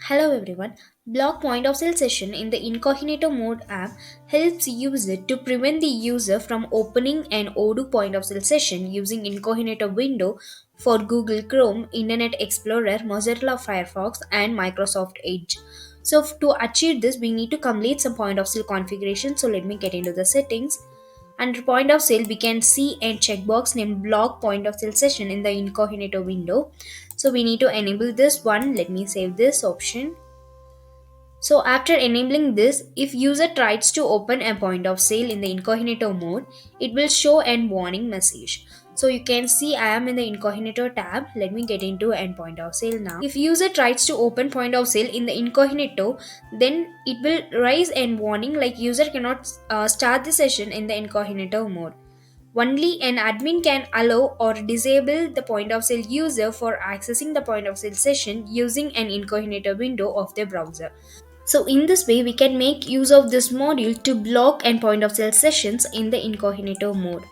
Hello everyone. Block point of sale session in the Incognito Mode app helps user to prevent the user from opening an Odoo point of sale session using Incognito window for Google Chrome, Internet Explorer, Mozilla Firefox, and Microsoft Edge. So to achieve this, we need to complete some point of sale configuration. So let me get into the settings. Under point of sale, we can see a checkbox named block point of sale session in the incognito window. So we need to enable this one. Let me save this option. So after enabling this, if user tries to open a point of sale in the incognito mode, it will show a warning message. So you can see I am in the incognito tab. Let me get into end point of sale now. If user tries to open point of sale in the incognito, then it will raise a warning like user cannot start the session in the incognito mode. Only an admin can allow or disable the point of sale user for accessing the point of sale session using an incognito window of the browser. So in this way, we can make use of this module to block and point of sale sessions in the incognito mode.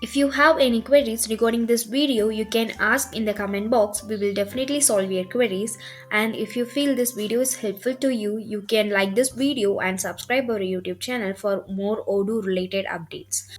If you have any queries regarding this video, you can ask in the comment box. We will definitely solve your queries. And if you feel this video is helpful to you, you can like this video and subscribe our YouTube channel for more Odoo related updates.